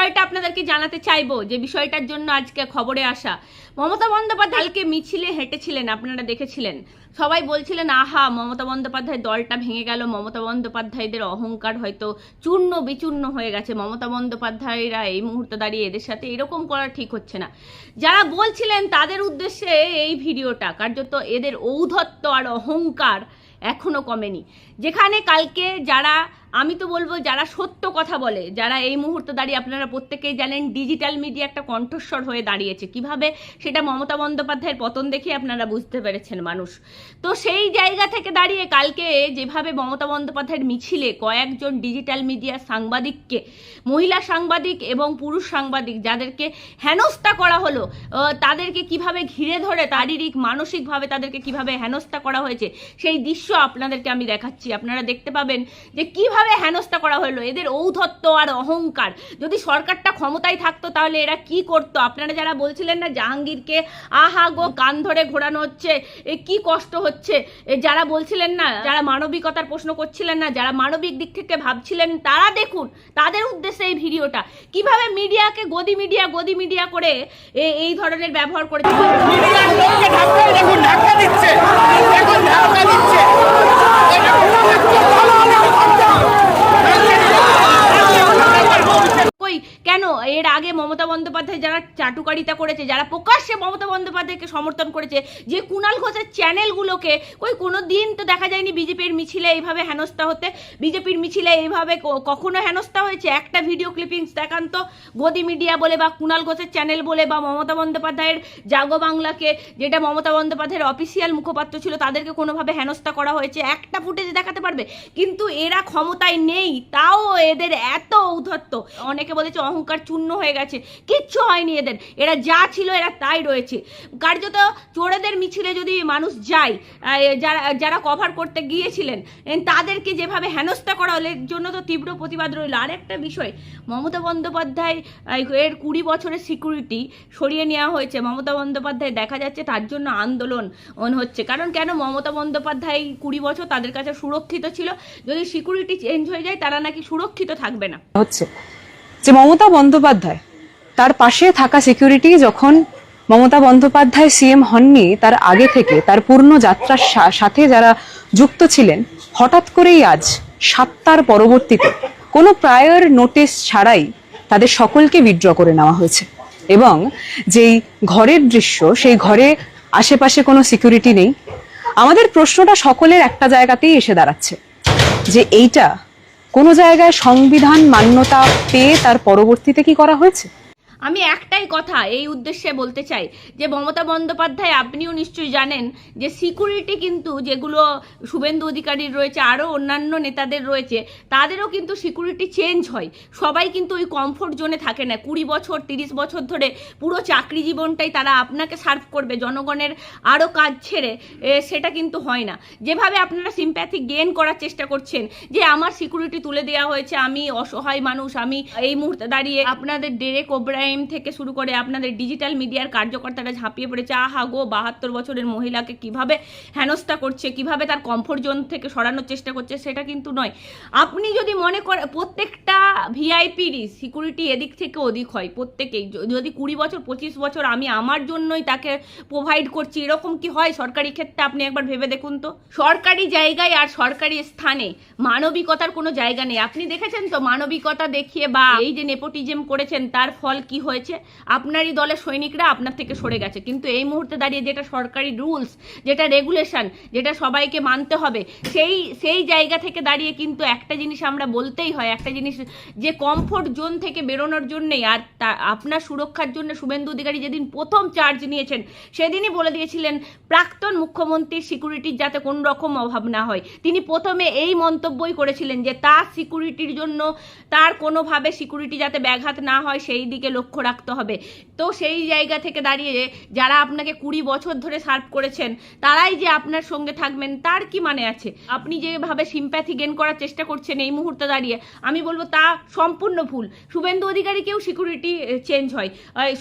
বিষয়টা আপনাদেরকে জানাতে চাইবো, যে বিষয়টার জন্য আজকে খবরে আসা। মমতা বন্দ্যোপাধ্যায় কালকে মিছিলে হেঁটেছিলেন, আপনারা দেখেছিলেন। সবাই বলছিলেন আহা মমতা বন্দ্যোপাধ্যায় দলটা ভেঙে গেল, মমতা বন্দ্যোপাধ্যায়দের অহংকার হয়তো চূর্ণ বিচূর্ণ হয়ে গেছে, মমতা বন্দ্যোপাধ্যায়রা এই মুহূর্তে দাঁড়িয়ে এদের সাথে এরকম করা ঠিক হচ্ছে না। যারা বলছিলেন তাদের উদ্দেশ্যে এই ভিডিওটা, কার্যত এদের ঔদ্ধত্য আর অহংকার এখনো কমেনি। যেখানে কালকে যারা, আমি তো বলবো যারা সত্য কথা বলে, যারা এই মুহূর্তে দাঁড়িয়ে, আপনারা প্রত্যেকেই জানেন ডিজিটাল মিডিয়া একটা কণ্ঠস্বর হয়ে দাঁড়িয়েছে কিভাবে, সেটা মমতা বন্দ্যোপাধ্যায়ের পতন দেখে আপনারা বুঝতে পেরেছেন মানুষ। তো সেই জায়গা থেকে দাঁড়িয়ে কালকে যেভাবে মমতা বন্দ্যোপাধ্যায়ের মিছিলে কয়েকজন ডিজিটাল মিডিয়ার সাংবাদিককে, মহিলা সাংবাদিক এবং পুরুষ সাংবাদিক যাদেরকে হেনস্থা করা হলো, তাদেরকে কিভাবে ঘিরে ধরে শারীরিক মানসিকভাবে তাদেরকে কিভাবে হেনস্থা করা হয়েছে, সেই দৃশ্য আপনাদেরকে আমি দেখাচ্ছি। আপনারা দেখতে পাবেন যে কিভাবে হেনস্থা করা হলো। এদের ঔদ্ধত্য আর অহংকার, যদি সরকারটা ক্ষমতায় থাকতো তাহলে এরা কি করতো। আপনারা যারা বলছিলেন না জাহাঙ্গীরকে আহা গো কান ধরে ঘোরানো হচ্ছে, কি কষ্ট হচ্ছে, যারা বলছিলেন না, যারা মানবিকতার প্রশ্ন করছিলেন না, যারা মানবিক দিক থেকে ভাবছিলেন, তারা দেখুন তাদের উদ্দেশ্যে এই ভিডিওটা, কিভাবে মিডিয়াকে গদি মিডিয়া করে এই ধরনের ব্যবহার করেছে। কেন এর আগে মমতা বন্দ্যোপাধ্যায় যারা চাটুকারিতা করেছে, যারা প্রকাশ্যে মমতা বন্দ্যোপাধ্যায়কে সমর্থন করেছে, যে কুণাল ঘোষের চ্যানেলগুলোকে কোনো দিন তো দেখা যায়নি বিজেপির মিছিলে এইভাবে হেনস্থা হতে। বিজেপির মিছিলে এইভাবে কখনো হেনস্থা হয়েছে? একটা ভিডিও ক্লিপিংস দেখান তো, গদি মিডিয়া বলে বা কুণাল ঘোষের চ্যানেল বলে বা মমতা বন্দ্যোপাধ্যায়ের জাগো বাংলাকে, যেটা মমতা বন্দ্যোপাধ্যায়ের অফিসিয়াল মুখপাত্র ছিল, তাদেরকে কোনোভাবে হেনস্থা করা হয়েছে? একটা ফুটেজ দেখাতে পারবে? কিন্তু এরা ক্ষমতায় নেই, তাও এদের এত ঔদ্ধত্য। অনেকে বলেছে অহংকার চূর্ণ হয়ে গেছে, কিচ্ছু হয়নি এদের, এরা যা ছিল এরা তাই রয়েছে। কার্যত চোরেদের মিছিলে যদি মানুষ যায়, যারা কভার করতে গিয়েছিলেন তাদেরকে যেভাবে হেনস্থা করা হলো, এর জন্য তো তীব্র প্রতিবাদ রইল। আর একটা বিষয়, মমতা বন্দ্যোপাধ্যায় এর 20 বছরের সিকিউরিটি সরিয়ে নেওয়া হয়েছে। মমতা বন্দ্যোপাধ্যায় দেখা যাচ্ছে তার জন্য আন্দোলন হচ্ছে। কারণ কেন মমতা বন্দ্যোপাধ্যায় 20 বছর তাদের কাছে সুরক্ষিত ছিল, যদি সিকিউরিটি চেঞ্জ হয়ে যায় তারা নাকি সুরক্ষিত থাকবে না। হচ্ছে যে মমতা বন্দ্যোপাধ্যায় তার পাশে থাকা সিকিউরিটি, যখন মমতা বন্দ্যোপাধ্যায় সিএম হননি তার আগে থেকে তার পূর্ণ যাত্রার সাথে যারা যুক্ত ছিলেন, হঠাৎ করেই আজ 7টার পরবর্তীতে কোনো প্রায়র নোটিশ ছাড়াই তাদের সকলকে উইথড্র করে নেওয়া হয়েছে। এবং যেই ঘরের দৃশ্য, সেই ঘরে আশেপাশে কোনো সিকিউরিটি নেই। আমাদের প্রশ্নটা সকলের একটা জায়গাতেই এসে দাঁড়াচ্ছে, যে এইটা কোনো জায়গায় সংবিধান মান্যতা পেয়ে তার পরবর্তীতে কি করা হয়েছে? আমি একটাই কথা এই উদ্দেশ্যে বলতে চাই, যে মমতা বন্দ্যোপাধ্যায় আপনিও নিশ্চয়ই জানেন যে সিকিউরিটি কিন্তু যেগুলো শুভেন্দু অধিকারীর রয়েছে, আরও অন্যান্য নেতাদের রয়েছে, তাদেরও কিন্তু সিকিউরিটি চেঞ্জ হয়। সবাই কিন্তু ওই কমফোর্ট জোনে থাকে না। 20 বছর 30 বছর ধরে পুরো চাকরি জীবনটাই তারা আপনাকে সার্ভ করবে জনগণের আরও কাজ ছেড়ে, সেটা কিন্তু হয় না। যেভাবে আপনারা সিম্প্যাথি গেইন করার চেষ্টা করছেন, যে আমার সিকিউরিটি তুলে দেওয়া হয়েছে, আমি অসহায় মানুষ, আমি এই মুহূর্তে দাঁড়িয়ে আপনাদের ডেরেক ওব্রায়েন থেকে শুরু করে আপনাদের ডিজিটাল মিডিয়ার কার্যকর্তারা ঝাঁপিয়ে পড়েছে, আহা গো 72 বছরের মহিলাকে কিভাবে হেনস্থা করছে, কিভাবে তার কমফোর্ট জোন থেকে সরানোর চেষ্টা করছে, সেটা কিন্তু নয়। আপনি যদি মনে করেন প্রত্যেকটা ভিআইপিরই সিকিউরিটি এদিক থেকে ওদিক হয়, প্রত্যেকেই। যদি 20 বছর 25 বছর আমি আমার জন্যই তাকে প্রোভাইড করছি, এরকম কি হয় সরকারি ক্ষেত্রে? আপনি একবার ভেবে দেখুন তো। সরকারি জায়গায় আর সরকারি স্থানে মানবিকতার কোনো জায়গা নেই। আপনি দেখেছেন তো মানবিকতা দেখিয়ে বা এই যে নেপোটিজম করেছেন তার ফল কি হয়েছে? আপনারই দলের সৈনিকরা আপনার থেকে সরে গেছে। কিন্তু এই মুহূর্তে দাঁড়িয়ে যেটা সরকারি রুলস, যেটা রেগুলেশন, যেটা সবাইকে মানতে হবে, সেই জায়গা থেকে দাঁড়িয়ে কিন্তু একটা জিনিস আমরা বলতেই হয়, একটা জিনিস, যে কমফোর্ট জোন থেকে বেরোনোর জন্যেই আর আপনার সুরক্ষার জন্য শুভেন্দু অধিকারী যেদিন প্রথম চার্জ নিয়েছেন সেদিনই বলে দিয়েছিলেন প্রাক্তন মুখ্যমন্ত্রীর সিকিউরিটির যাতে কোনো রকম অভাব না হয়। তিনি প্রথমে এই মন্তব্যই করেছিলেন যে তার সিকিউরিটির জন্য, তার কোনোভাবে সিকিউরিটি যাতে ব্যাঘাত না হয় সেই দিকে লক্ষ্য রাখতে হবে। তো সেই জায়গা থেকে দাঁড়িয়ে যারা আপনাকে 20 বছর ধরে সার্ভ করেছেন তারাই যে আপনার সঙ্গে থাকবেন তার কি মানে আছে? আপনি যেভাবে সিম্প্যাথি গেইন করার চেষ্টা করছেন এই মুহূর্তে দাঁড়িয়ে, আমি বলবো তা সম্পূর্ণ ভুল। শুভেন্দু অধিকারীকেও সিকিউরিটি চেঞ্জ হয়।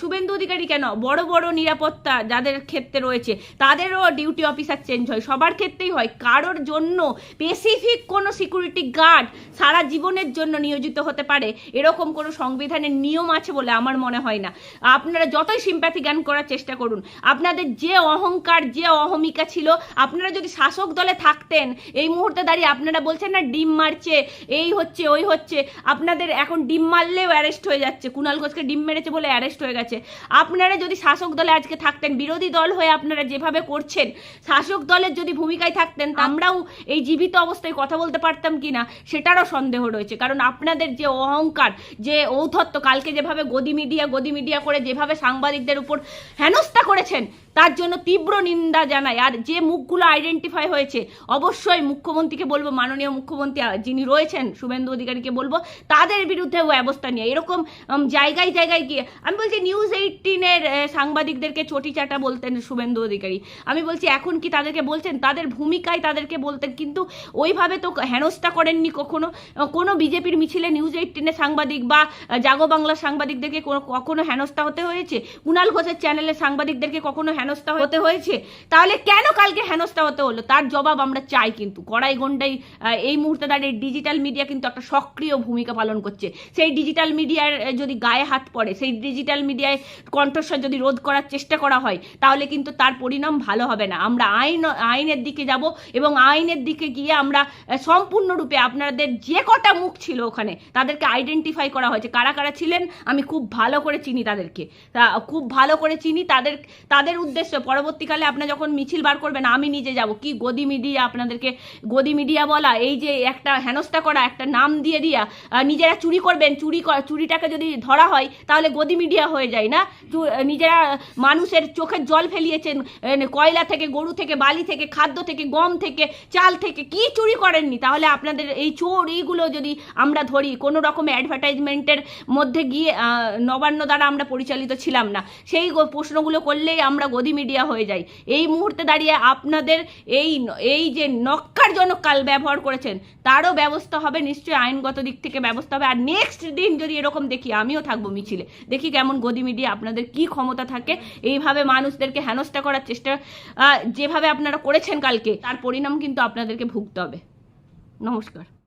শুভেন্দু অধিকারী কেন, বড় বড় নিরাপত্তা যাদের ক্ষেত্রে রয়েছে তাদেরও ডিউটি অফিসার চেঞ্জ হয়, সবার ক্ষেত্রেই হয়। কারোর জন্য স্পেসিফিক কোনো সিকিউরিটি গার্ড সারা জীবনের জন্য নিয়োজিত হতে পারে এরকম কোনো সংবিধানের নিয়ম আছে বলে আমার মনে হয় না। আপনারা যতই সিম্প্যাথি জ্ঞান করার চেষ্টা করুন, আপনাদের যে অহংকার, যে অহমিকা ছিল, আপনারা যদি শাসক দলে থাকতেন, এই মুহূর্তে দাঁড়িয়ে আপনারা বলছেন না ডিম মারছে, এই হচ্ছে ওই হচ্ছে, আপনাদের এখন ডিম মারলেও অ্যারেস্ট হয়ে যাচ্ছে, কুণাল ঘোষকে ডিম মেরেছে বলে অ্যারেস্ট হয়ে গেছে। আপনারা যদি শাসক দলে আজকে থাকতেন, বিরোধী দল হয়ে আপনারা যেভাবে করছেন, শাসক দলের যদি ভূমিকায় থাকতেন, আমরাও এই জীবিত অবস্থায় কথা বলতে পারতাম কিনা সেটারও সন্দেহ রয়েছে। কারণ আপনাদের যে অহংকার, যে ঔদ্ধত্য, কালকে যেভাবে গদি মিডিয়া করে যেভাবে সাংবাদিকদের উপর হেনস্থা করেছেন, তার জন্য তীব্র নিন্দা জানাই। আর যে মুখগুলো আইডেন্টিফাই হয়েছে, অবশ্যই মুখ্যমন্ত্রীকে বলবো, মাননীয় মুখ্যমন্ত্রী যিনি রয়েছেন শুভেন্দু অধিকারীকে বলবো তাদের বিরুদ্ধেও ব্যবস্থা নিয়ে। এরকম জায়গায় গিয়ে আমি বলছি নিউজ 18-এর সাংবাদিকদেরকে চটি চাটা বলতেন শুভেন্দু অধিকারী, আমি বলছি এখন কি তাদেরকে বলছেন? তাদের ভূমিকায় তাদেরকে বলতেন, কিন্তু ওইভাবে তো হেনস্থা করেননি কখনো। কোনো বিজেপির মিছিলে নিউজ 18-এর সাংবাদিক বা জাগো বাংলা সাংবাদিকদেরকে কখনো হেনস্থা হতে হয়েছে? কুণাল ঘোষের চ্যানেলের সাংবাদিকদেরকে কখনো হেনস্থা হতে হয়েছে? তাহলে কেন কালকে হেনস্থা হতে হলো তার জবাব আমরা চাই। কিন্তু কড়াই গন্ডাই এই মুহূর্তে দাঁড়িয়ে ডিজিটাল মিডিয়া কিন্তু একটা সক্রিয় ভূমিকা পালন করছে। সেই ডিজিটাল মিডিয়ার যদি গায়ে হাত পড়ে, সেই ডিজিটাল মিডিয়ায় কণ্ঠস্বর যদি রোধ করার চেষ্টা করা হয়, তাহলে কিন্তু তার পরিণাম ভালো হবে না। আমরা আইনের দিকে যাব এবং আইনের দিকে গিয়ে আমরা সম্পূর্ণরূপে আপনাদের যে কটা মুখ ছিল ওখানে তাদেরকে আইডেন্টিফাই করা হয়েছে, কারা কারা ছিলেন আমি খুব ভালো করে চিনি তাদেরকে, খুব ভালো করে চিনি তাদের উদ্দেশ্য। পরবর্তীকালে আপনারা যখন মিছিল বার করবেন আমি নিজে যাব। কি গদি মিডিয়া, আপনাদেরকে গদি মিডিয়া বলা, এই যে একটা হেনস্থা করা, একটা নাম দিয়ে দিয়া নিজেরা চুরি করবেন, চুরিটাকে যদি ধরা হয় তাহলে গদি মিডিয়া হয়ে যায় না? নিজেরা মানুষের চোখের জল ফেলিয়েছেন, কয়লা থেকে, গরু থেকে, বালি থেকে, খাদ্য থেকে, গম থেকে, চাল থেকে, কি চুরি করেননি? তাহলে আপনাদের এই চোর এইগুলো যদি আমরা ধরি, কোনো রকম অ্যাডভার্টাইজমেন্টের মধ্যে গিয়ে নবান্ন দ্বারা আমরা পরিচালিত ছিলাম না, সেই প্রশ্নগুলো করলেই আমরা গদি মিডিয়া হয়ে যাই। এই মুহূর্তে দাঁড়িয়ে আপনাদের এই যে নক্কারজনক কাল ব্যবহার করেছেন তারও ব্যবস্থা হবে, নিশ্চয়ই আইনগত দিক থেকে ব্যবস্থা হবে। আর নেক্সট দিন যদি এরকম দেখি, আমিও থাকবো মিছিলে, দেখি কেমন গদি মিডিয়া, আপনাদের কি ক্ষমতা থাকে এইভাবে মানুষদেরকে হেনস্থা করার চেষ্টা যেভাবে আপনারা করেছেন কালকে, তার পরিণাম কিন্তু আপনাদেরকে ভুগতে হবে। নমস্কার।